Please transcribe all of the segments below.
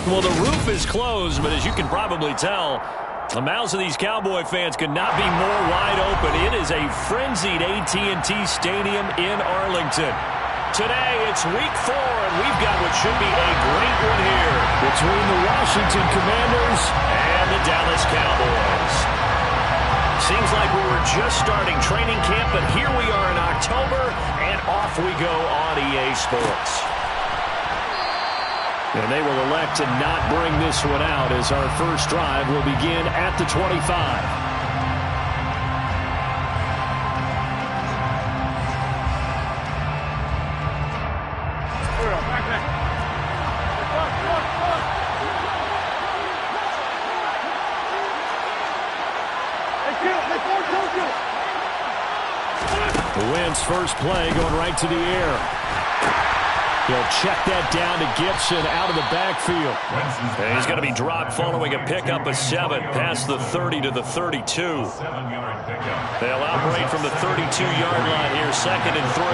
Well, the roof is closed, but as you can probably tell, the mouths of these Cowboy fans could not be more wide open. It is a frenzied AT&T Stadium in Arlington. Today, it's week 4, and we've got what should be a great one here between the Washington Commanders and the Dallas Cowboys. Seems like we were just starting training camp, but here we are in October, and off we go on EA Sports. And they will elect to not bring this one out as our first drive will begin at the 25. The Wentz first play going right to the air. He'll check that down to Gibson out of the backfield. And he's going to be dropped following a pickup of 7 past the 30 to the 32. They'll operate from the 32-yard line here, 2nd and 3.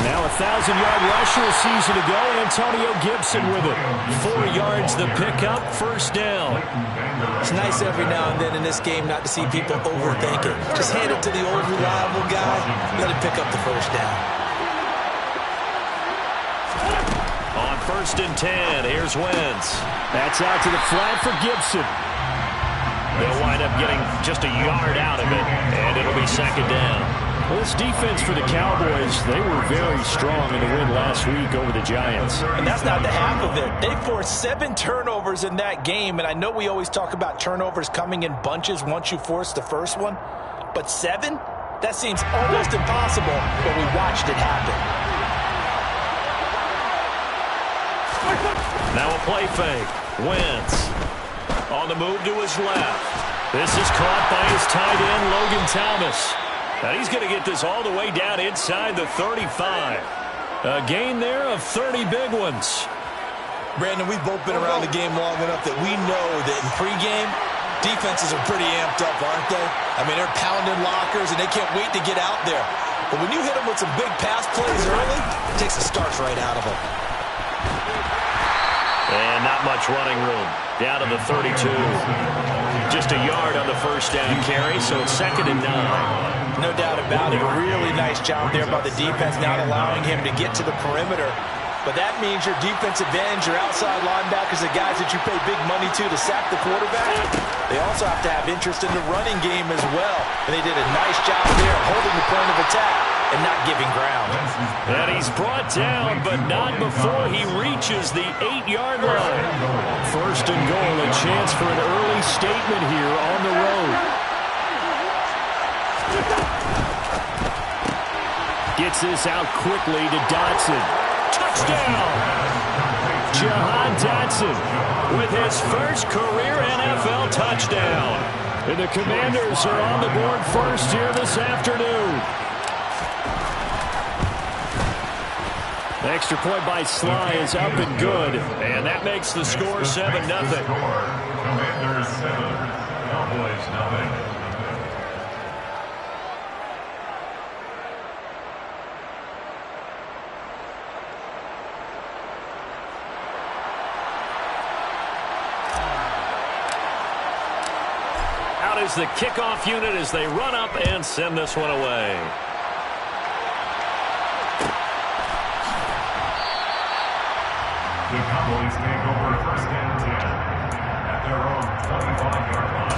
Now a 1,000-yard rusher a season ago. Antonio Gibson with it. 4 yards the pickup, first down. It's nice every now and then in this game not to see people overthink it. Just hand it to the old reliable guy. Let him pick up the first down. On 1st and 10, here's Wentz. That's out to the flat for Gibson. They'll wind up getting just a yard out of it, and it'll be 2nd down. Well, this defense for the Cowboys, they were very strong in the win last week over the Giants. And that's not the half of it. They forced 7 turnovers in that game, and I know we always talk about turnovers coming in bunches once you force the first one, but 7? That seems almost impossible, but we watched it happen. Now a play fake. Wentz on the move to his left. This is caught by his tight end, Logan Thomas. And he's going to get this all the way down inside the 35. A gain there of 30 big ones. Brandon, we've both been around the game long enough that we know that in pregame, defenses are pretty amped up, aren't they? I mean, they're pounding lockers, and they can't wait to get out there. But when you hit them with some big pass plays early, it takes the starch right out of them. And not much running room. Down to the 32. Just a yard on the first down carry, so it's 2nd and 9. No doubt about it. A really nice job there by the defense, not allowing him to get to the perimeter. But that means your defensive ends, your outside linebackers, the guys that you pay big money to sack the quarterback, they also have to have interest in the running game as well. And they did a nice job there holding the point of attack and not giving ground. And he's brought down, but not before he reaches the 8-yard line. 1st and goal, a chance for an early statement here on the road. Gets this out quickly to Dotson. Touchdown! Jahan Dotson with his first career NFL touchdown. And the Commanders are on the board first here this afternoon. Extra point by Sly is up and good. And that makes the score 7-0. Commanders 7, Cowboys 0. Is the kickoff unit as they run up and send this one away. The Cowboys take over 1st and 10 at their own 25-yard line.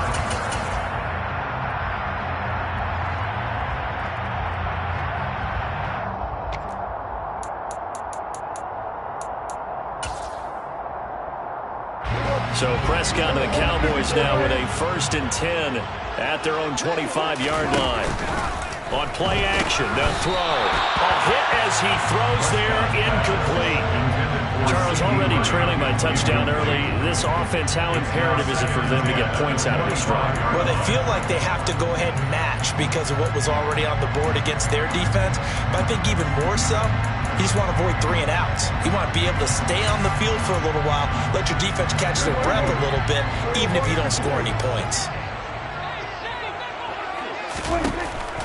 So Prescott and the Cowboys now with a 1st and 10 at their own 25-yard line. On play action, they'll throw. A hit as he throws there, incomplete. Charles, already trailing by touchdown early. This offense, how imperative is it for them to get points out of this drive? Well, they feel like they have to go ahead and match because of what was already on the board against their defense. But I think even more so, you just want to avoid 3 and outs. You want to be able to stay on the field for a little while, let your defense catch their breath a little bit, even if you don't score any points.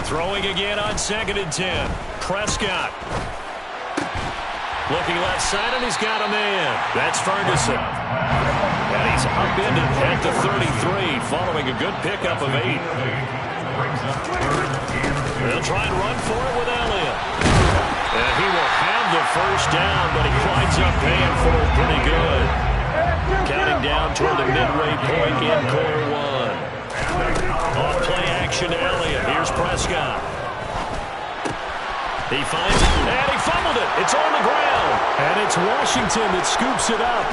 Throwing again on 2nd and 10. Prescott. Looking left side, and he's got a man. That's Ferguson. And he's upended at the 33, following a good pickup of 8. They'll try and run for it with Elliott. And he will have the first down, but he winds up paying for it pretty good. Counting down toward the midway point in quarter 1. Off play action to Elliott. Here's Prescott. He finds it, and he fumbled it. It's on the ground. And it's Washington that scoops it up.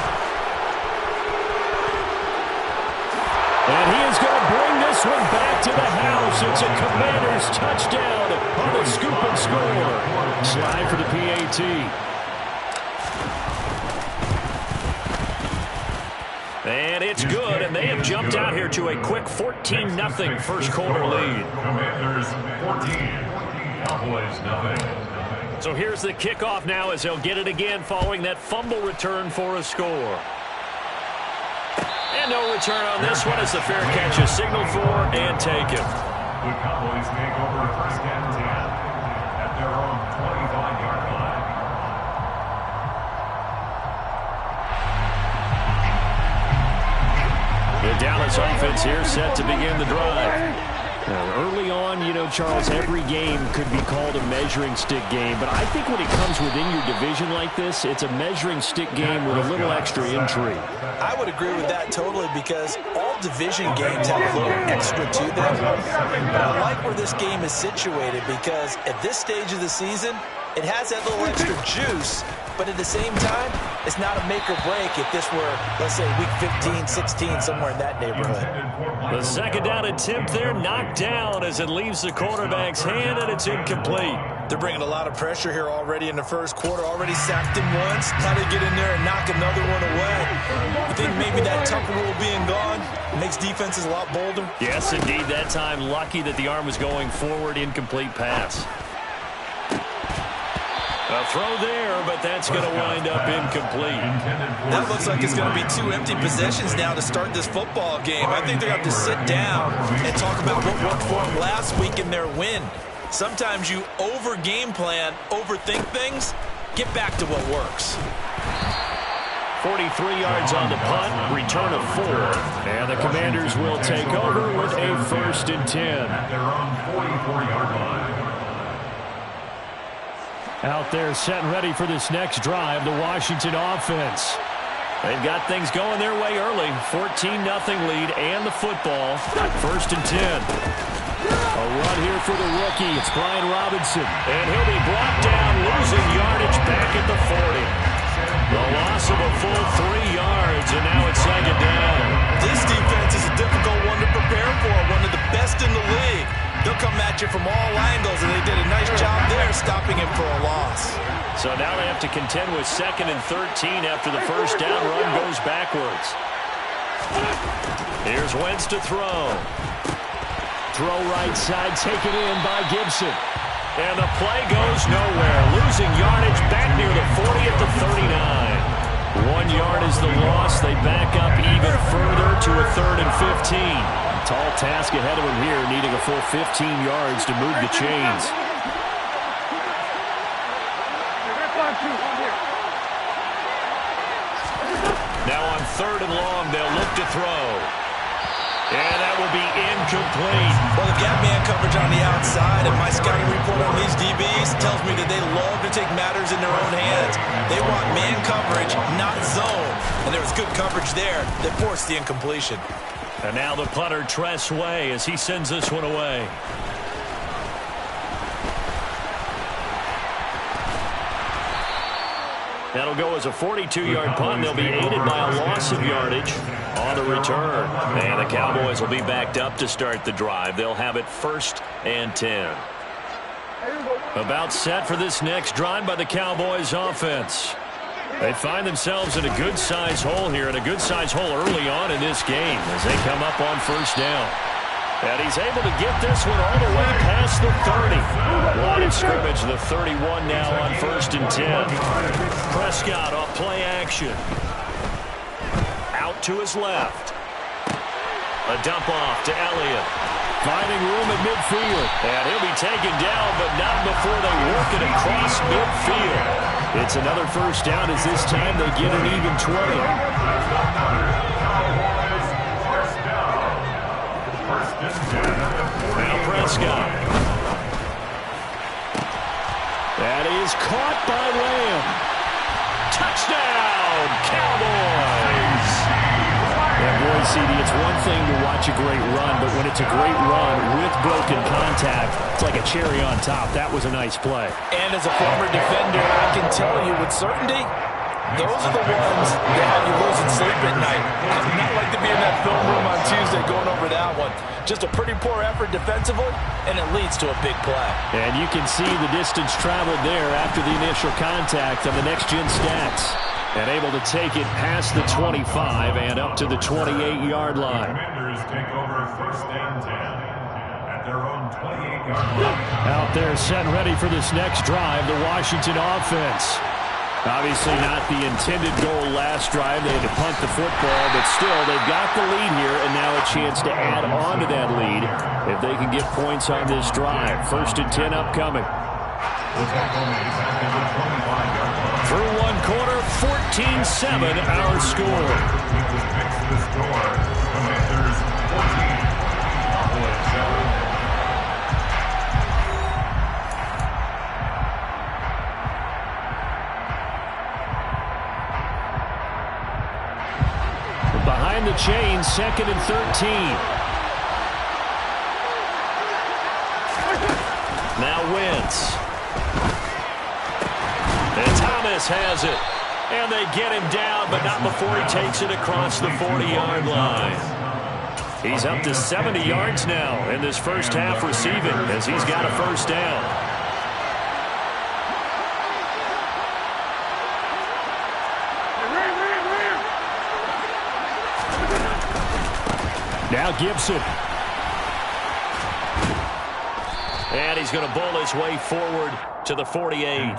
And he is going to bring this one back to the house. It's a Commanders touchdown on the scoop and score. Slide for the PAT. And it's good, and they have jumped out here to a quick 14-0 first quarter lead. Commanders 14. Cowboys nothing. So here's the kickoff now as they'll get it again following that fumble return for a score. And no return on this one as the fair catch is signaled for and taken. The Cowboys take over first and 10 at their own 25-yard line. The Dallas offense here set to begin the drive. Now, early on, you know, Charles, every game could be called a measuring stick game, but I think when it comes within your division like this, it's a measuring stick game with a little extra intrigue. I would agree with that totally because all division games have a little extra to them. But I like where this game is situated because at this stage of the season, it has that little extra juice, but at the same time, it's not a make or break if this were, let's say, week 15, 16, somewhere in that neighborhood. The second down attempt there knocked down as it leaves the quarterback's hand, and it's incomplete. They're bringing a lot of pressure here already in the first quarter. Already sacked him once. Now they get in there and knock another one away. You think maybe that Tucker rule being gone makes defenses a lot bolder? Yes, indeed. That time, lucky that the arm was going forward. Incomplete pass. A throw there, but that's going to wind up incomplete. That looks like it's going to be 2 empty possessions now to start this football game. I think they're going to have to sit down and talk about what worked for them last week in their win. Sometimes you over-game plan, overthink things, get back to what works. 43 yards on the punt, return of 4. And the Commanders will take over with a 1st and 10. At their own 44-yard line. Out there set and ready for this next drive, the Washington offense. They've got things going their way early. 14-0 lead and the football. 1st and 10. A run here for the rookie. It's Brian Robinson. And he'll be brought down, losing yardage back at the 40. The loss of a full 3 yards, and now it's 2nd down. This defense is a difficult one to prepare for, one of the best in the league. They'll come at you from all angles, and they did a nice job there stopping him for a loss. So now they have to contend with 2nd and 13 after the first down run goes backwards. Here's Wentz to throw. Throw right side, taken in by Gibson. And the play goes nowhere. Losing yardage back near the 40 at the 39. 1 yard is the loss. They back up even further to a 3rd and 15. Tall task ahead of him here, needing a full 15 yards to move the chains. Now on 3rd and long, they'll look to throw. And that will be incomplete. Well, the gap man coverage on the outside, and my scouting report on these DBs tells me that they love to take matters in their own hands. They want man coverage, not zone. And there was good coverage there that forced the incompletion. And now the punter, Tress Way, as he sends this one away. That'll go as a 42-yard punt. They'll be aided by a loss of yardage on the return. And the Cowboys will be backed up to start the drive. They'll have it 1st and 10. About set for this next drive by the Cowboys offense. They find themselves in a good-sized hole here, and a good-sized hole early on in this game as they come up on 1st down. And he's able to get this one all the way past the 30. Line of scrimmage, the 31 now on 1st and 10. Prescott off play action. Out to his left. A dump off to Elliott. Finding room at midfield. And he'll be taken down, but not before they work it across midfield. It's another first down as this time they get an even 20. Now Prescott. That is caught by Lamb. Touchdown, Cowboys! Yeah, boy, CD, it's one thing to watch a great run, but when it's a great run with broken contact, it's like a cherry on top. That was a nice play. And as a former defender, I can tell you with certainty, those are the ones that have you losing sleep at night. Not like to be in that film room on Tuesday going over that one. Just a pretty poor effort defensively, and it leads to a big play. And you can see the distance traveled there after the initial contact on the next-gen stats. And able to take it past the 25 and up to the 28-yard line. Commanders take over first and 10 at their own 28-yard line. Out there set and ready for this next drive, the Washington offense. Obviously not the intended goal last drive. They had to punt the football, but still they've got the lead here and now a chance to add on to that lead if they can get points on this drive. First and 10 upcoming. Through one quarter, 14-7 our score. Commanders 14, Cowboys 7. Behind the chain, second and 13. Now Wentz. And Thomas has it. And they get him down, but not before he takes it across the 40-yard line. He's up to 70 yards now in this first half receiving as he's got a first down. Now Gibson. And he's going to bowl his way forward to the 48.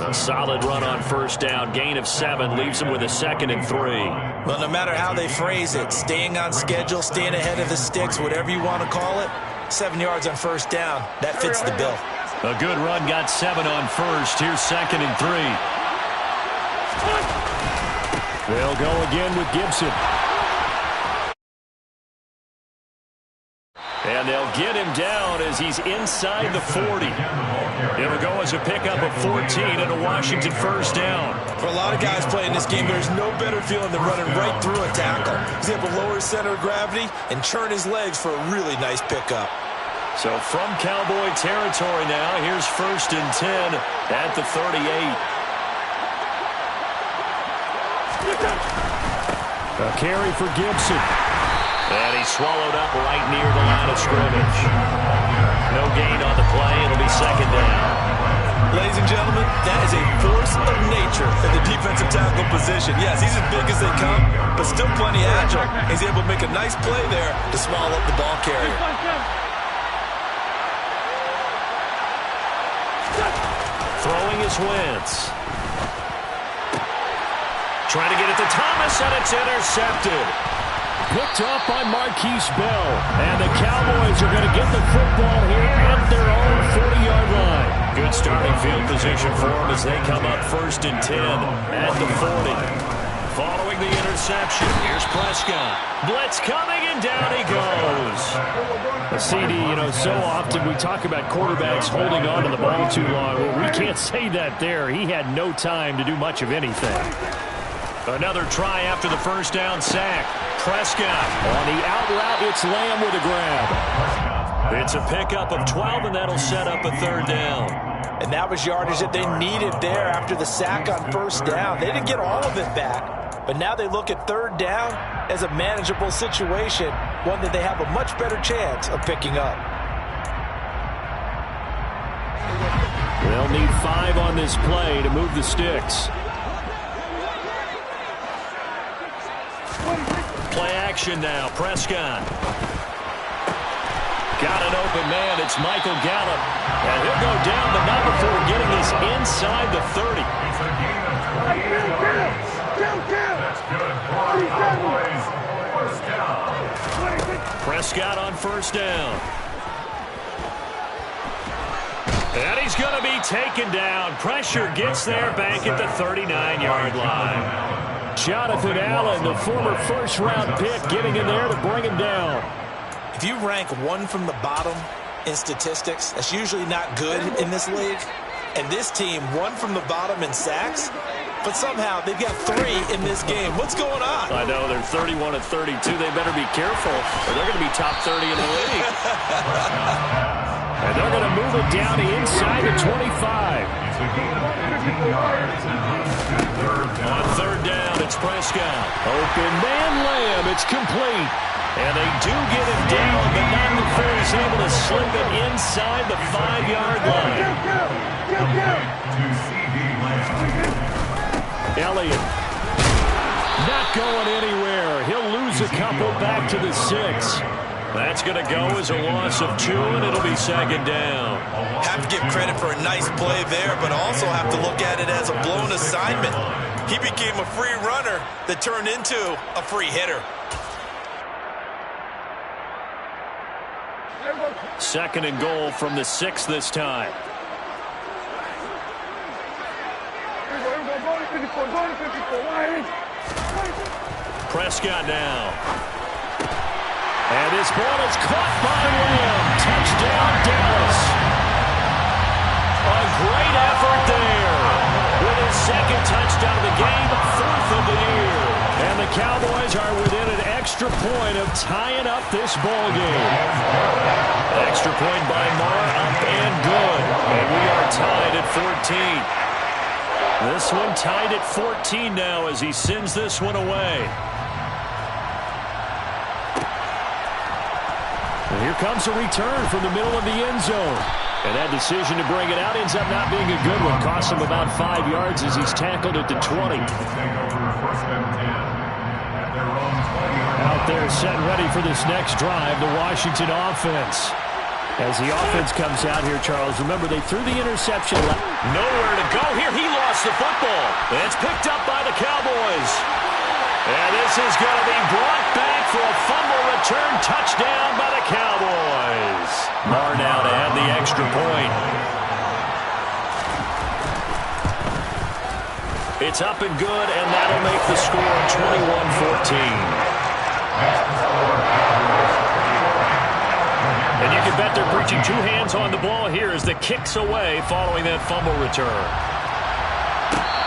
A solid run on first down. Gain of 7 leaves him with a second and 3. Well, no matter how they phrase it, staying on schedule, staying ahead of the sticks, whatever you want to call it, 7 yards on first down, that fits the bill. A good run, got 7 on first. Here's second and 3. They'll go again with Gibson. And they'll get him down as he's inside the 40. It'll go as a pickup of 14 and a Washington first down. For a lot of guys playing this game, there's no better feeling than running right through a tackle. He's able to lower his center of gravity and churn his legs for a really nice pickup. So from Cowboy territory now, here's first and 10 at the 38. A carry for Gibson. And he's swallowed up right near the line of scrimmage. No gain on the play. It'll be second down. Ladies and gentlemen, that is a force of nature at the defensive tackle position. Yes, he's as big as they come, but still plenty agile. He's able to make a nice play there to swallow up the ball carrier. Throwing is Wentz. Trying to get it to Thomas, and it's intercepted. Picked up by Marquise Bell. And the Cowboys are going to get the football here at their own 40-yard line. Good starting field position for them as they come up first and 10 at the 40. Following the interception, here's Prescott. Blitz coming, and down he goes. CD, you know, so often we talk about quarterbacks holding on to the ball too long. Well, we can't say that there. He had no time to do much of anything. Another try after the first down sack. Prescott on the out route. It's Lamb with a grab. It's a pickup of 12, and that'll set up a third down. And that was yardage that they needed there after the sack on first down. They didn't get all of it back, but now they look at third down as a manageable situation, one that they have a much better chance of picking up. They'll need 5 on this play to move the sticks. Play action now. Prescott. Got an open man. It's Michael Gallup. And he'll go down, but not before getting this inside the 30. It's a gain of 28 yards. That's good for Cowboys. First down. Prescott on first down. And he's going to be taken down. Pressure gets there back at the 39-yard line. Jonathan Allen, the former first-round pick, getting in there to bring him down. If you rank one from the bottom in statistics, that's usually not good in this league. And this team, one from the bottom in sacks, but somehow they've got 3 in this game. What's going on? I know, they're 31 of 32. They better be careful, or they're going to be top 30 in the league. And they're going to move it down to inside the 25. On third down, it's Prescott. Open man Lamb, it's complete. And they do get him down, but not before he's able to slip it inside the 5-yard line. Elliott not going anywhere. He'll lose a couple back to the 6. That's going to go as a loss of 2, and it'll be second down. Have to give credit for a nice play there, but also have to look at it as a blown assignment. He became a free runner that turned into a free hitter. Second and goal from the 6 this time. Prescott now. And this ball is caught by Lamb. Touchdown, Dallas. A great effort there. With his second touchdown of the game, 4th of the year. And the Cowboys are within an extra point of tying up this ball game. Extra point by Marr, up and good. And we are tied at 14. This one tied at 14 now as he sends this one away. And here comes a return from the middle of the end zone. And that decision to bring it out ends up not being a good one. Costs him about 5 yards as he's tackled at the 20. Out there set ready for this next drive, the Washington offense. As the offense comes out here, Charles, remember they threw the interception. Nowhere to go here. He lost the football. And it's picked up by the Cowboys. And this is going to be brought back for a fumble return touchdown by the Cowboys. Marr now to have the extra point. It's up and good, and that'll make the score 21-14. And you can bet they're preaching 2 hands on the ball here as the kick's away following that fumble return.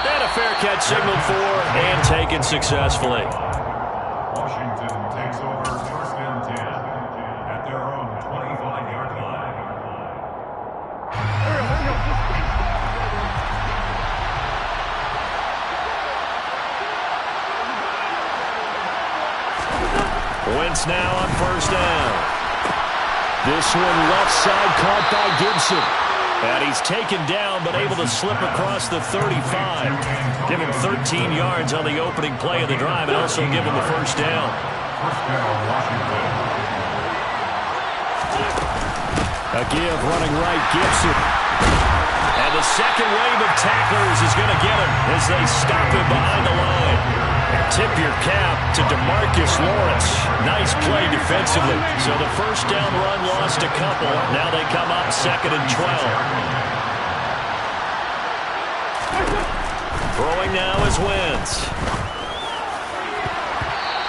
And a fair catch signaled for and taken successfully. Washington takes over first and 10 at their own 25-yard line. Wentz now on first down. This one left side caught by Gibson. And he's taken down but able to slip across the 35. Give him 13 yards on the opening play of the drive and also give him the first down. First down, Washington. A give running right, Gibson. And the second wave of tacklers is going to get him as they stop him behind the line. Tip your cap to DeMarcus Lawrence. Nice play defensively. So the first down run lost a couple. Now they come up 2nd and 12. Throwing now is Wentz.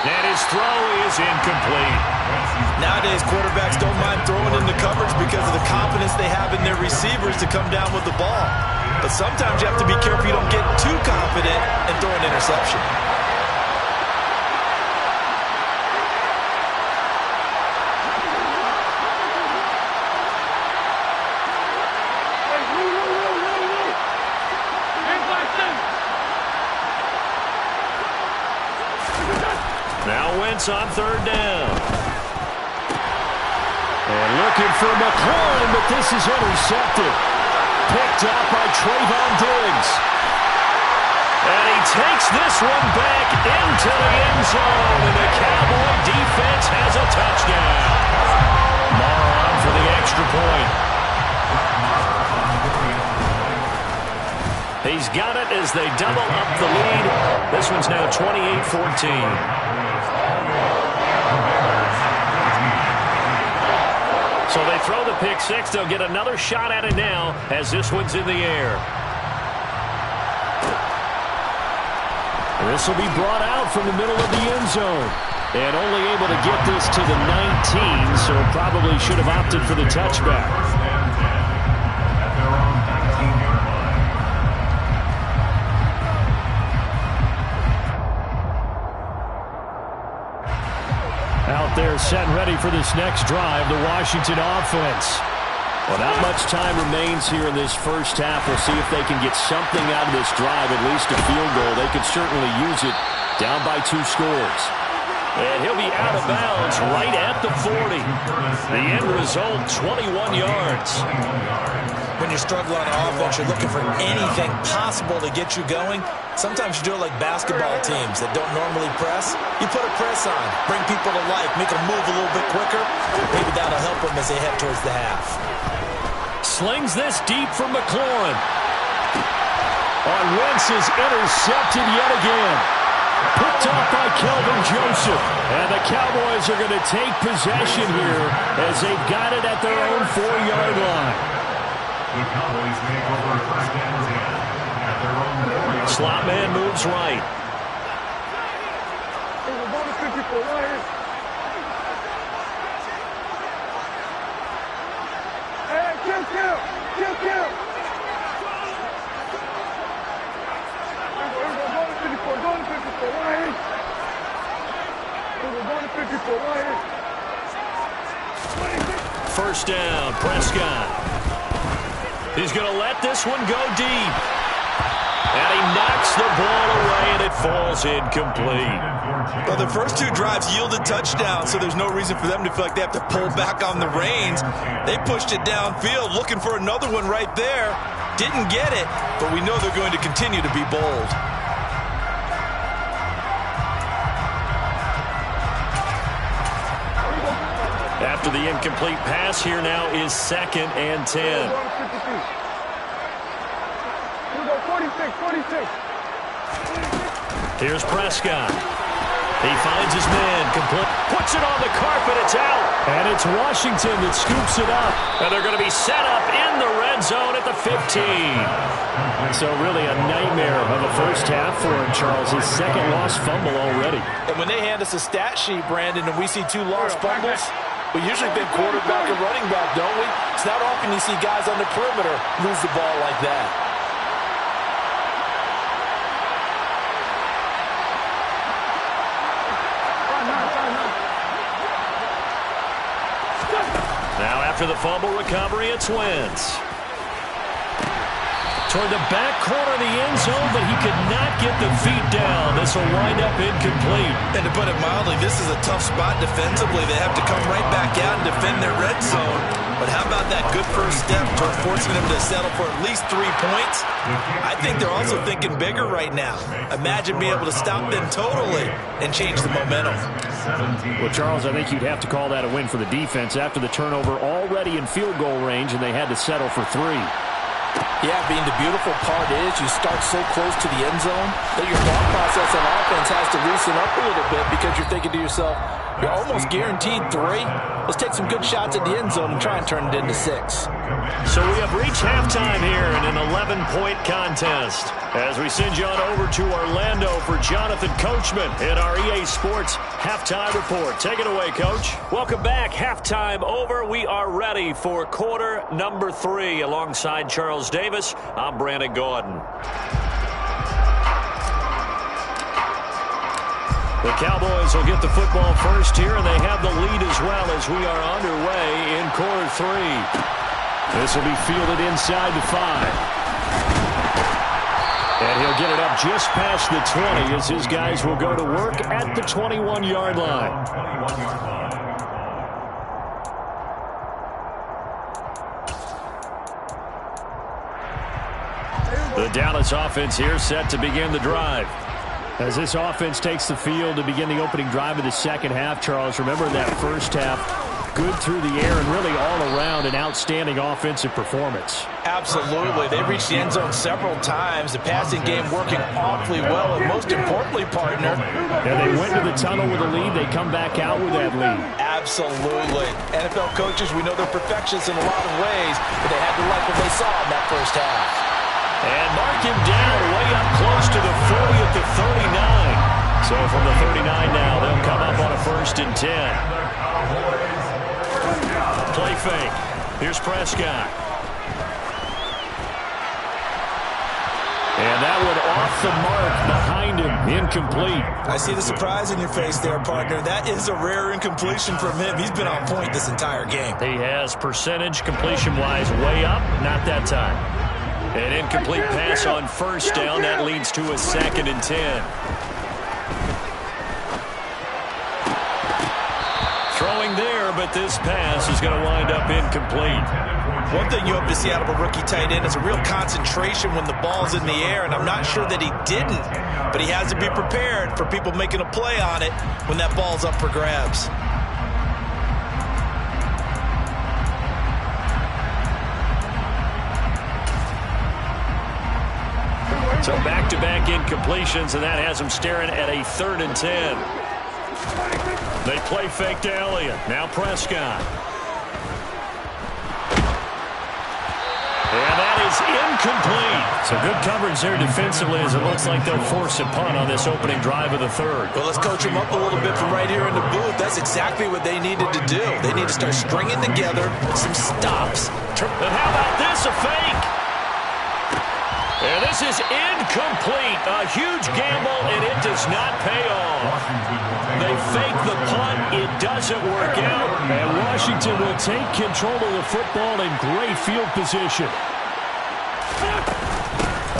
And his throw is incomplete. Nowadays, quarterbacks don't mind throwing into coverage because of the confidence they have in their receivers to come down with the ball. But sometimes you have to be careful you don't get too confident and throw an interception. Now Wentz on third down. And looking for McLaurin, but this is intercepted. Picked up by Trayvon Diggs. And he takes this one back into the end zone. And the Cowboy defense has a touchdown. Marr on for the extra point. He's got it as they double up the lead. This one's now 28-14. So they throw the pick six. They'll get another shot at it now as this one's in the air. This will be brought out from the middle of the end zone. And only able to get this to the 19, so probably should have opted for the touchback. First and 10 at their own 19-yard line. Out there set and ready for this next drive, the Washington offense. Well, not much time remains here in this first half. We'll see if they can get something out of this drive, at least a field goal. They could certainly use it down by 2 scores. And he'll be out of bounds right at the 40. The end result, 21 yards. When you're struggling on offense, you're looking for anything possible to get you going. Sometimes you do it like basketball teams that don't normally press. You put a press on, bring people to life, make them move a little bit quicker. Maybe that'll help them as they head towards the half. Slings this deep for McLaurin. On Wentz is intercepted yet again. Picked off by Kelvin Joseph. And the Cowboys are going to take possession here as they've got it at their own 4-yard line. The Cowboys make over first and 10 at their own 4-yard line. Slot man moves right. First down, Prescott. He's going to let this one go deep. And he knocks the ball away, and it falls incomplete. Well, the first 2 drives yielded touchdowns, so there's no reason for them to feel like they have to pull back on the reins. They pushed it downfield, looking for another one right there. Didn't get it, but we know they're going to continue to be bold. After the incomplete pass, here now is 2nd and 10. 46. Here's Prescott. He finds his man, puts it on the carpet, it's out. And it's Washington that scoops it up. And they're going to be set up in the red zone at the 15. So really a nightmare of a first half for him, Charles. His 2nd lost fumble already. And when they hand us a stat sheet, Brandon, and we see 2 lost fumbles, we usually think quarterback and running back, don't we? It's not often you see guys on the perimeter lose the ball like that. Now after the fumble recovery, it's Wentz. Toward the back corner of the end zone, but he could not get the feet down. This will wind up incomplete. And to put it mildly, this is a tough spot defensively. They have to come right back out and defend their red zone. But how about that good first step toward forcing them to settle for at least 3 points? I think they're also thinking bigger right now. Imagine being able to stop them totally and change the momentum. Well, Charles, I think you'd have to call that a win for the defense after the turnover already in field goal range, and they had to settle for 3. Yeah, being the beautiful part is you start so close to the end zone that your thought process on offense has to loosen up a little bit because you're thinking to yourself, you're almost guaranteed 3. Let's take some good shots at the end zone and try and turn it into 6. So we have reached halftime here in an 11-point contest. As we send you on over to Orlando for Jonathan Coachman in our EA Sports Halftime Report. Take it away, Coach. Welcome back. Halftime over. We are ready for quarter number 3. Alongside Charles Davis, I'm Brandon Gordon. The Cowboys will get the football first here, and they have the lead as well as we are underway in quarter 3. This will be fielded inside the 5. And he'll get it up just past the 20 as his guys will go to work at the 21-yard line. The Dallas offense here set to begin the drive. As this offense takes the field to begin the opening drive of the second half, Charles, remember that first half, good through the air and really all around an outstanding offensive performance. Absolutely. They reached the end zone several times. The passing game working awfully well, and most importantly, partner, yeah, they went to the tunnel with a lead. They come back out with that lead. Absolutely. NFL coaches, we know they're perfectionists in a lot of ways, but they had to like what they saw in that first half. And mark him down way up close to the 40 at the 39. So from the 39 now, they'll come up on a 1st and 10. Play fake. Here's Prescott. And that one off the mark behind him, incomplete. I see the surprise in your face there, partner. That is a rare incompletion from him. He's been on point this entire game. He has percentage completion-wise way up, not that time. An incomplete pass on 1st down. That leads to a 2nd and 10. Throwing there, but this pass is going to wind up incomplete. One thing you hope to see out of a rookie tight end is a real concentration when the ball's in the air, and I'm not sure that he didn't, but he has to be prepared for people making a play on it when that ball's up for grabs. So back-to-back incompletions, and that has him staring at a 3rd and 10. They play fake to Elliott. Now Prescott. And that is incomplete. So good coverage there defensively as it looks like they'll force a punt on this opening drive of the 3rd. Well, let's coach them up a little bit from right here in the booth. That's exactly what they needed to do. They need to start stringing together some stops. And how about this, a fake? And this is incomplete. A huge gamble, and it does not pay off. They fake the punt. It doesn't work out. And Washington will take control of the football in great field position.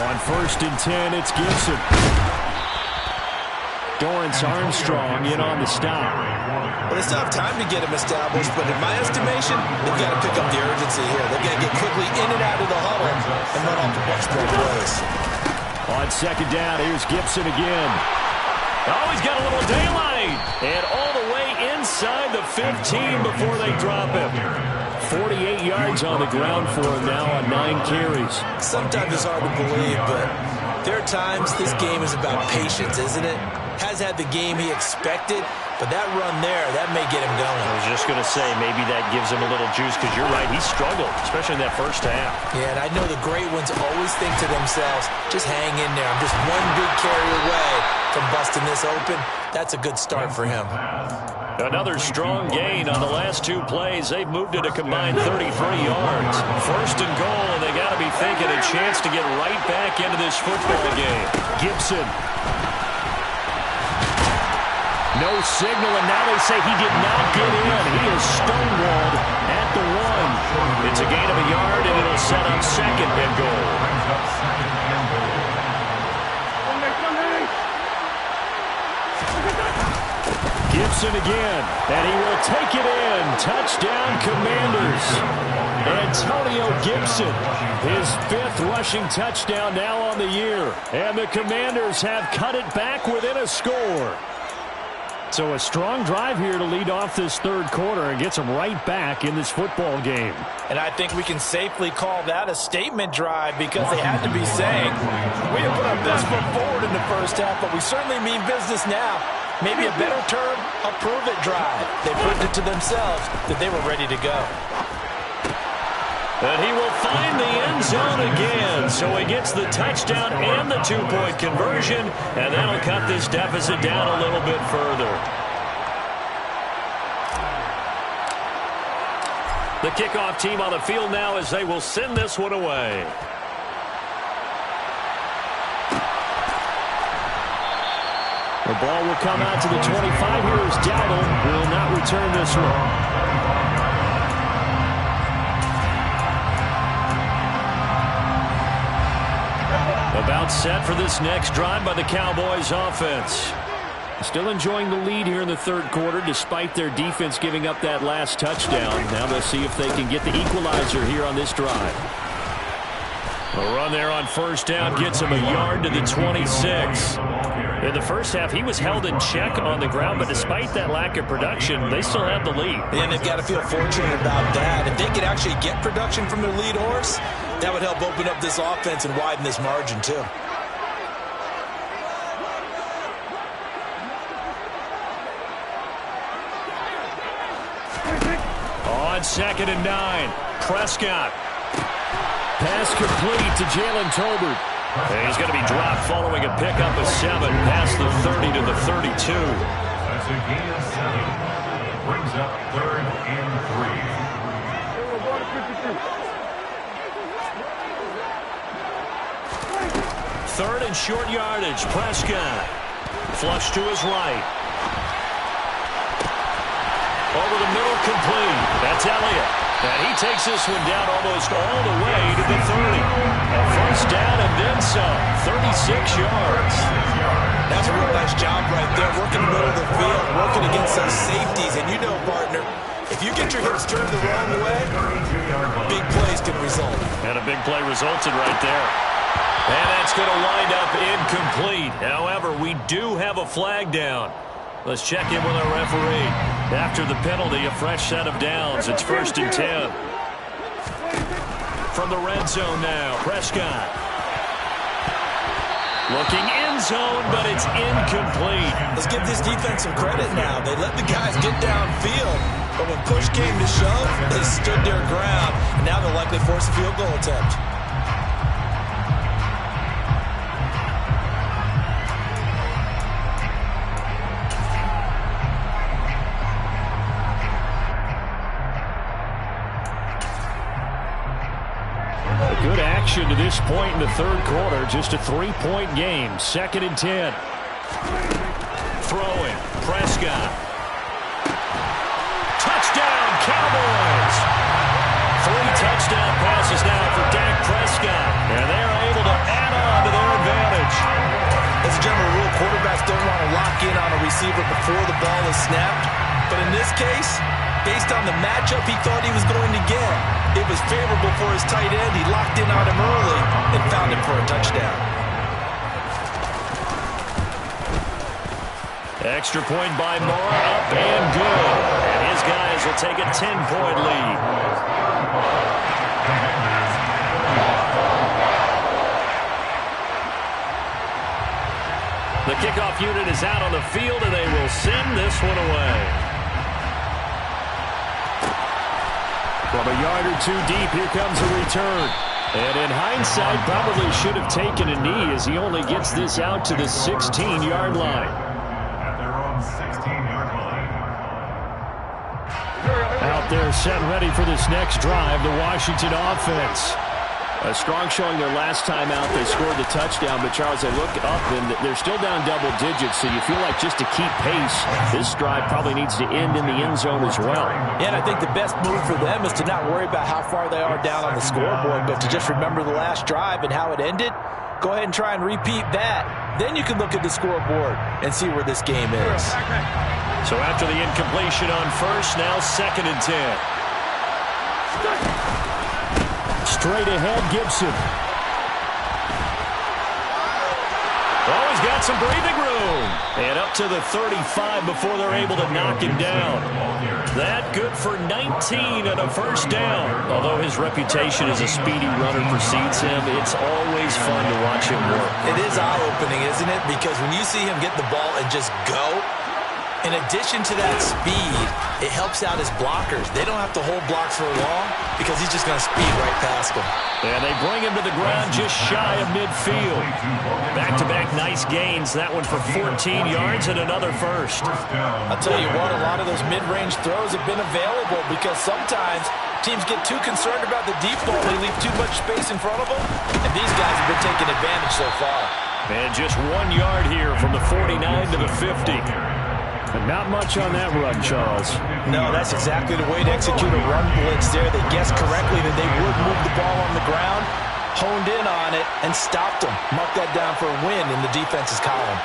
On 1st and 10, it's Gibson. Dorrance Armstrong in on the stop. Well, they still have time to get him established, but in my estimation, they've got to pick up the urgency here. They've got to get quickly in and out of the huddle and run off the much more plays. On 2nd down, here's Gibson again. Oh, he's got a little daylight. And all the way inside the 15 before they drop him. 48 yards on the ground for him now on 9 carries. Sometimes it's hard to believe, but there are times this game is about patience, isn't it? Has had the game he expected, but that run there, that may get him going. I was just going to say, maybe that gives him a little juice, because you're right, he struggled, especially in that first half. Yeah, and I know the great ones always think to themselves, just hang in there. I'm just one big carry away from busting this open. That's a good start for him. Another strong gain on the last 2 plays. They've moved it a combined 33 yards. 1st and goal, and they got to be thinking a chance to get right back into this football game. Gibson. No signal, and now they say he did not get in. He is stonewalled at the 1. It's a gain of a yard, and it'll set up 2nd and goal. Gibson again, and he will take it in. Touchdown, Commanders. Antonio Gibson, his 5th rushing touchdown now on the year. And the Commanders have cut it back within a score. So a strong drive here to lead off this 3rd quarter and gets them right back in this football game. And I think we can safely call that a statement drive, because they had to be saying, we have put our best foot forward in the first half, but we certainly mean business now. Maybe a better term, a prove-it drive. They proved it to themselves that they were ready to go. And he will find the end zone again. So he gets the touchdown and the 2-point conversion, and that'll cut this deficit down a little bit further. The kickoff team on the field now as they will send this one away. The ball will come out to the 25. Here is Dowdle. Will not return this one. About set for this next drive by the Cowboys offense. Still enjoying the lead here in the 3rd quarter despite their defense giving up that last touchdown. Now they'll see if they can get the equalizer here on this drive. A run there on 1st down gets him a yard to the 26. In the first half, he was held in check on the ground, but despite that lack of production, they still have the lead. And they've got to feel fortunate about that. If they could actually get production from their lead horse, that would help open up this offense and widen this margin too. 2nd and 9. Prescott. Pass complete to Jalen Tolbert. And he's going to be dropped following a pickup of 7 past the 30 to the 32. That's a gain of 7. Brings up 3rd and 3. Third and short yardage. Prescott. Flush to his right. Over the middle, complete. That's Elliott. And he takes this one down almost all the way to the 30. A first down and then some. 36 yards. That's a real nice job right there, working the middle of the field, working against those safeties. And you know, partner, if you get your hips turned the wrong way, big plays can result. And a big play resulted right there. And that's going to wind up incomplete. However, we do have a flag down. Let's check in with our referee. After the penalty, a fresh set of downs. It's 1st and 10. From the red zone now, Prescott. Looking end zone, but it's incomplete. Let's give this defense some credit now. They let the guys get downfield, but when push came to shove, they stood their ground, and now they'll likely force a field goal attempt. Good action to this point in the 3rd quarter. Just a 3-point game. 2nd and 10. Throwing. Prescott. Touchdown, Cowboys. 3 touchdown passes now for Dak Prescott. And they're able to add on to their advantage. As a general rule, quarterbacks don't want to lock in on a receiver before the ball is snapped. But in this case, based on the matchup he thought he was going to get, it was favorable for his tight end. He locked in on him early and found him for a touchdown. Extra point by Moore, up and good. And his guys will take a 10-point lead. The kickoff unit is out on the field, and they will send this one away. From a yard or 2 deep, here comes a return. And in hindsight, probably should have taken a knee as he only gets this out to the 16-yard line. At their own 16-yard line. Out there set ready for this next drive, the Washington offense. A strong showing their last time out. They scored the touchdown, but Charles, they look up and they're still down double digits, so you feel like just to keep pace, this drive probably needs to end in the end zone as well. Yeah, and I think the best move for them is to not worry about how far they are down on the scoreboard, but to just remember the last drive and how it ended. Go ahead and try and repeat that. Then you can look at the scoreboard and see where this game is. So after the incompletion on first, now 2nd and 10. Straight ahead, Gibson. Oh, he's got some breathing room. And up to the 35 before they're able to knock him down. That good for 19 and a first down. Although his reputation as a speedy runner precedes him, it's always fun to watch him work. It is eye-opening, isn't it? Because when you see him get the ball and just go, in addition to that speed, it helps out his blockers. They don't have to hold blocks for long because he's just going to speed right past them. And they bring him to the ground just shy of midfield. Back-to-back nice gains. That one for 14 yards and another first. I'll tell you what, a lot of those mid-range throws have been available because sometimes teams get too concerned about the deep ball. They leave too much space in front of them, and these guys have been taking advantage so far. And just 1 yard here from the 49 to the 50. But not much on that run, Charles. No, that's exactly the way to execute a run blitz there. They guessed correctly that they would move the ball on the ground, honed in on it, and stopped them. Mark that down for a win in the defense's column.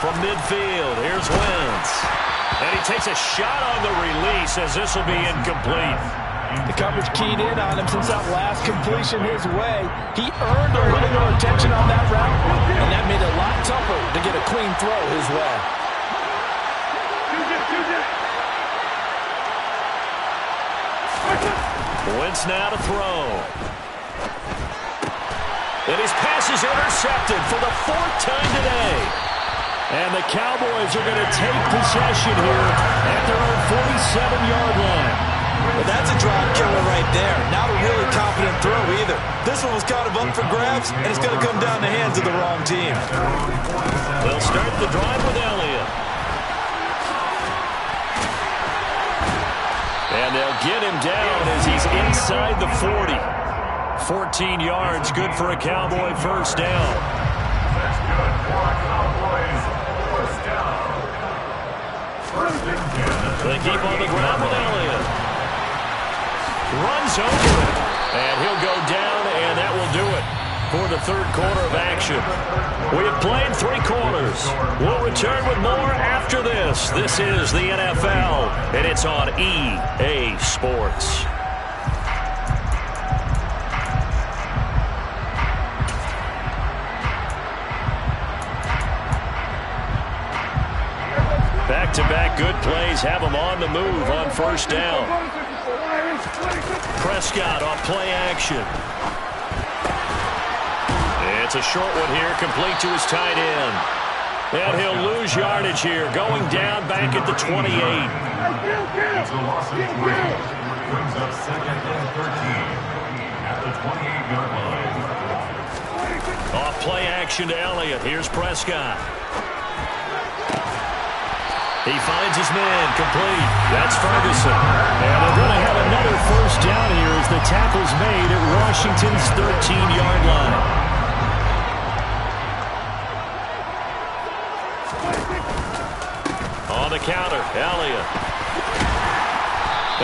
From midfield, here's Wentz. And he takes a shot on the release as this will be incomplete. The coverage keyed in on him since that last completion his way. He earned a little more attention on that route, and that made it a lot tougher to get a clean throw his way. Wentz now to throw. And his pass is intercepted for the 4th time today. And the Cowboys are going to take possession here at their own 47-yard line. Well, that's a drive killer right there. Not a really confident throw either. This one was kind of up for grabs, and it's going to come down the hands of the wrong team. They'll start the drive with Elliott. And they'll get him down as he's inside the 40. 14 yards, good for a Cowboy first down. That's good for a Cowboys first down. First and 10. They keep on the ground with Elliott. Runs over it. And he'll go down, and that will do it for the third quarter of action. We have played 3 quarters. We'll return with more after this. This is the NFL, and it's on EA Sports. Back-to-back good plays have them on the move on first down. Prescott off play action. It's a short one here, complete to his tight end. And he'll lose yardage here, going down back at the 28. It's a loss of 3. Brings up second and 13 at the 28-yard line. Off play action to Elliott. Here's Prescott. He finds his man, complete. That's Ferguson. And they're going to have another first down here as the tackle's made at Washington's 13-yard line. On the counter, Elliott.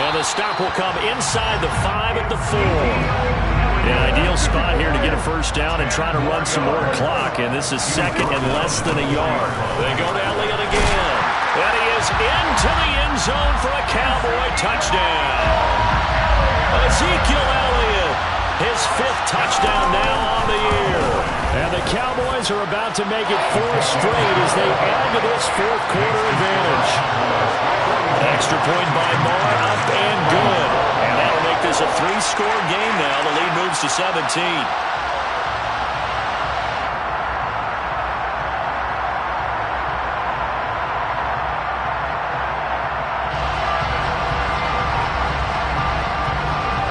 And the stop will come inside the 5 at the 4. An ideal spot here to get a first down and try to run some more clock. And this is second and less than a yard. They go to Elliott again. And he is into the end zone for a Cowboy touchdown. Ezekiel Elliott, his 5th touchdown now on the year. And the Cowboys are about to make it 4 straight as they add to this fourth quarter advantage. Extra point by Moore, up and good. And that'll make this a 3-score game now. The lead moves to 17.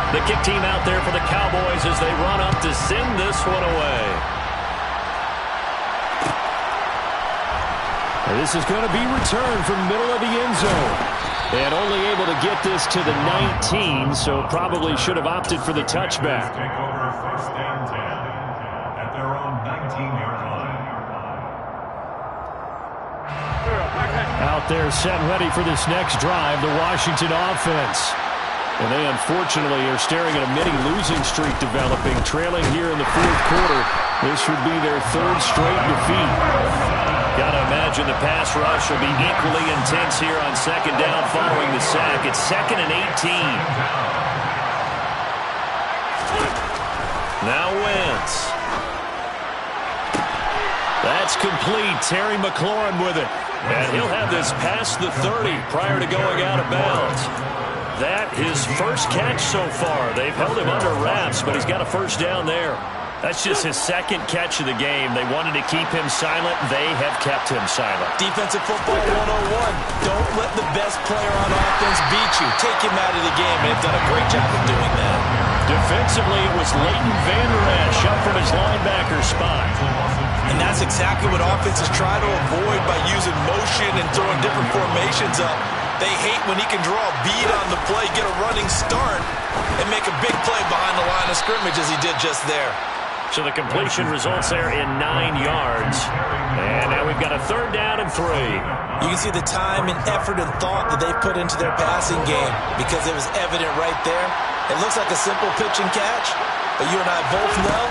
The kick team out there for the Cowboys as they run up to send this one away. And this is going to be returned from the middle of the end zone. And only able to get this to the 19, so probably should have opted for the touchback. Take over first and 10 at their own 19-yard line. Out there set ready for this next drive, the Washington offense. And they unfortunately are staring at a mini-losing streak developing, trailing here in the fourth quarter. This would be their 3rd straight defeat. Got to imagine the pass rush will be equally intense here on second down following the sack. It's 2nd and 18. Now Wentz. That's complete. Terry McLaurin with it. And he'll have this past the 30 prior to going out of bounds. That his first catch so far. They've held him under wraps, but he's got a first down there. That's just his 2nd catch of the game. They wanted to keep him silent. They have kept him silent. Defensive football 101. Don't let the best player on offense beat you. Take him out of the game, and they've done a great job of doing that. Defensively, it was Leighton Vander Esch up from his linebacker spot. And that's exactly what offenses try to avoid by using motion and throwing different formations up. They hate when he can draw a bead on the play, get a running start, and make a big play behind the line of scrimmage as he did just there. So the completion results there in 9 yards. And now we've got a 3rd down and 3. You can see the time and effort and thought that they put into their passing game because it was evident right there. It looks like a simple pitch and catch, but you and I both know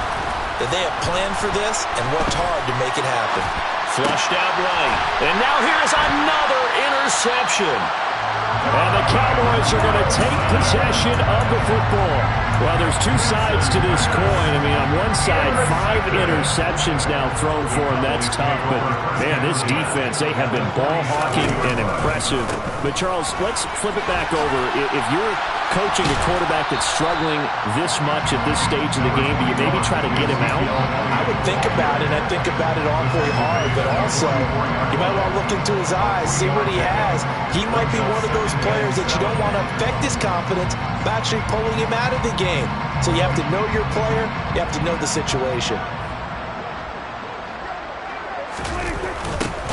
that they have planned for this and worked hard to make it happen. Flushed out right. And now here's another interception. And the Cowboys are going to take possession of the football. Well, there's 2 sides to this coin. I mean, on one side, 5 interceptions now thrown for him. That's tough. But, man, this defense, they have been ball hawking and impressive. But, Charles, let's flip it back over. If you're coaching a quarterback that's struggling this much at this stage of the game, do you maybe try to get him out? I would think about it. I think about it awfully hard, but also you might want to look into his eyes, see what he has. He might be one of those players that you don't want to affect his confidence by actually pulling him out of the game. So you have to know your player. You have to know the situation.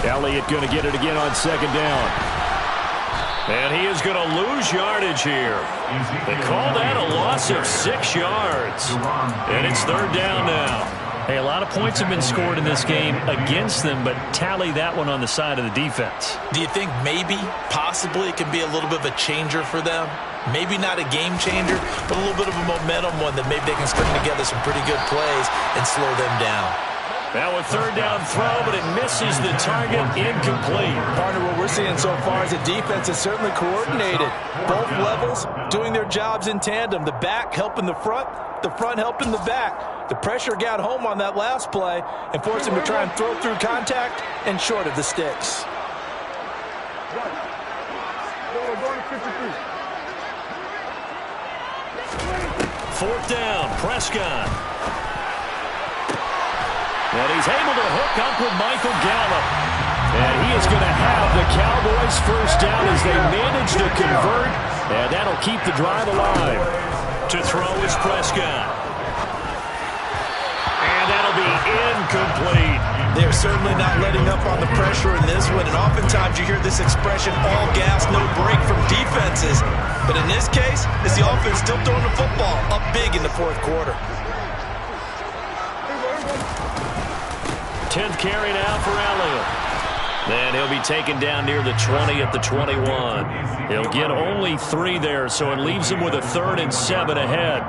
Elliott going to get it again on second down. And he is going to lose yardage here. They call that a loss of 6 yards. And it's third down now. Hey, a lot of points have been scored in this game against them, but tally that one on the side of the defense. Do you think maybe, possibly, it can be a little bit of a changer for them? Maybe not a game changer, but a little bit of a momentum one that maybe they can string together some pretty good plays and slow them down. Now a third down throw, but it misses the target, incomplete. Partner, what we're seeing so far is the defense is certainly coordinated. Both levels doing their jobs in tandem. The back helping the front helping the back. The pressure got home on that last play and forced him to try and throw through contact and short of the sticks. Fourth down, Prescott. And he's able to hook up with Michael Gallup. And he is going to have the Cowboys first down as they manage to convert. And that'll keep the drive alive. To throw is Prescott. And that'll be incomplete. They're certainly not letting up on the pressure in this one. And oftentimes you hear this expression, all gas, no break from defenses. But in this case, it's the offense still throwing the football up big in the fourth quarter. 10th carry now for Elliott. And he'll be taken down near the 20 at the 21. He'll get only 3 there, so it leaves him with a 3rd and 7 ahead.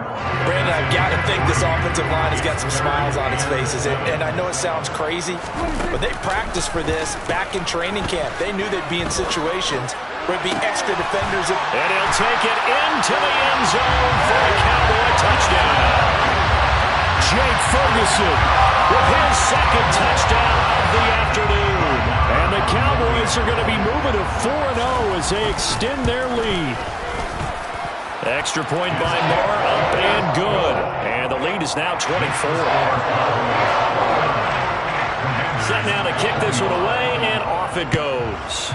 Brandon, I've got to think this offensive line has got some smiles on its faces. And I know it sounds crazy, but they practiced for this back in training camp. They knew they'd be in situations where it'd be extra defenders. And he'll take it into the end zone for a Cowboy touchdown. Jake Ferguson with his 2nd touchdown of the afternoon. And the Cowboys are going to be moving to 4-0 as they extend their lead. Extra point by Moore, up and good. And the lead is now 24. Set now to kick this one away, and off it goes.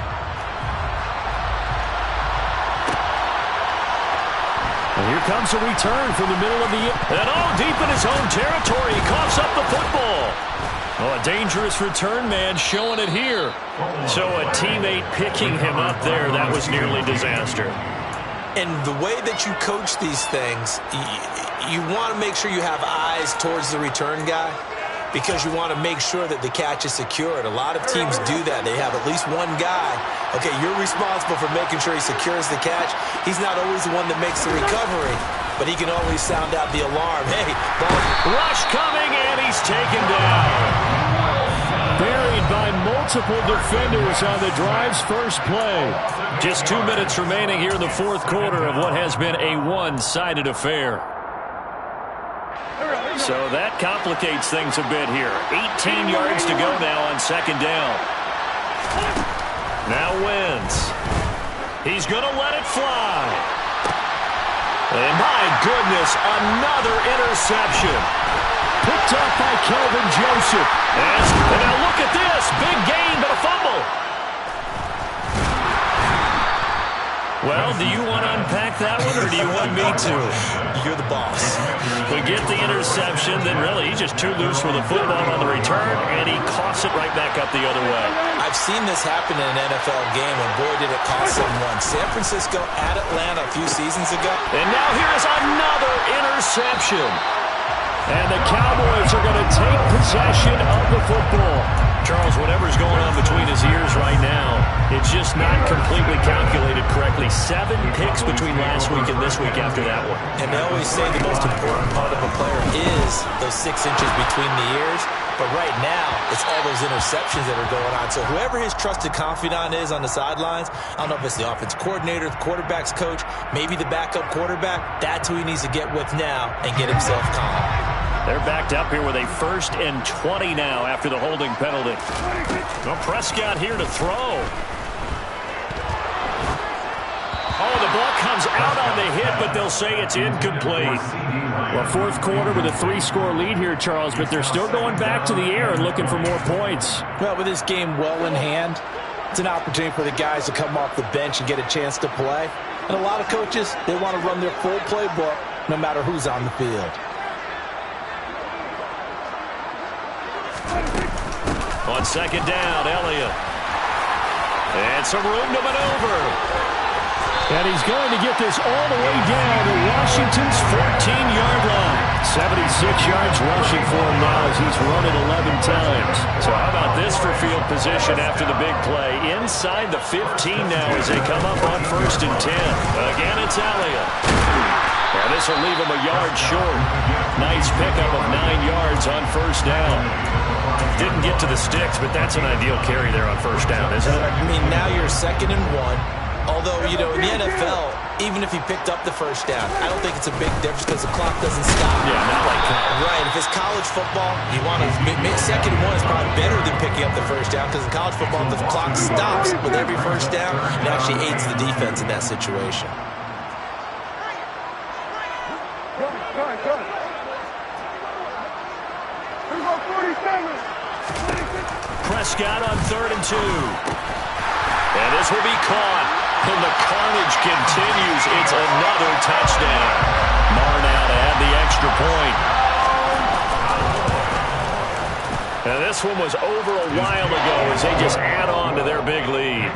And here comes a return from the middle of the and all deep in his own territory. He coughs up the football. Oh, a dangerous return man showing it here. So a teammate picking him up there. That was nearly disaster. And the way that you coach these things, you want to make sure you have eyes towards the return guy, because you want to make sure that the catch is secured. A lot of teams do that. They have at least one guy. Okay, you're responsible for making sure he secures the catch. He's not always the one that makes the recovery, but he can always sound out the alarm. Hey, ball. Rush coming, and he's taken down. Buried by multiple defenders on the drive's first play. Just 2 minutes remaining here in the fourth quarter of what has been a one-sided affair. So that complicates things a bit here. 18 yards to go now on second down. Now Wentz. He's going to let it fly. And my goodness, another interception. Picked up by Kelvin Joseph. And now look at this. Big gain, but a fumble. Well, do you want to unpack that one, or do you want me to? You're the boss. We get the interception, then really he's just too loose with the football on the return, and he coughs it right back up the other way. I've seen this happen in an NFL game, and boy, did it cost someone. San Francisco at Atlanta a few seasons ago. And now here is another interception. And the Cowboys are going to take possession of the football. Charles, whatever's going on between his ears right now, it's just not completely calculated correctly. 7 picks between last week and this week after that one. And they always say the most important part of a player is those 6 inches between the ears. But right now, it's all those interceptions that are going on. So whoever his trusted confidant is on the sidelines, I don't know if it's the offense coordinator, the quarterback's coach, maybe the backup quarterback, that's who he needs to get with now and get himself calm. They're backed up here with a 1st and 20 now after the holding penalty. Well, Prescott here to throw. Oh, the ball comes comes out on the hit, but they'll say it's incomplete. Well, fourth quarter with a 3-score lead here, Charles, but they're still going back to the air and looking for more points. Well, with this game well in hand, it's an opportunity for the guys to come off the bench and get a chance to play. And a lot of coaches, they want to run their full playbook no matter who's on the field. On second down, Elliott. And some room to maneuver. And he's going to get this all the way down to Washington's 14-yard line. 76 yards rushing for him now as he's run it 11 times. So how about this for field position after the big play? Inside the 15 now as they come up on 1st and 10. Again, it's Elliott. And this will leave him a yard short. Nice pickup of 9 yards on 1st down. Didn't get to the sticks, but that's an ideal carry there on 1st down, isn't it? I mean, now you're 2nd and 1. Although, you know, in the NFL, even if he picked up the 1st down, I don't think it's a big difference because the clock doesn't stop. Yeah, not like that. Right. If it's college football, you want to 2nd and 1 is probably better than picking up the 1st down because in college football, the clock stops with every 1st down. It actually aids the defense in that situation. Prescott on 3rd and 2. And this will be caught. And the carnage continues. It's another touchdown. Marr now to add the extra point. And this one was over a while ago as they just add on to their big lead.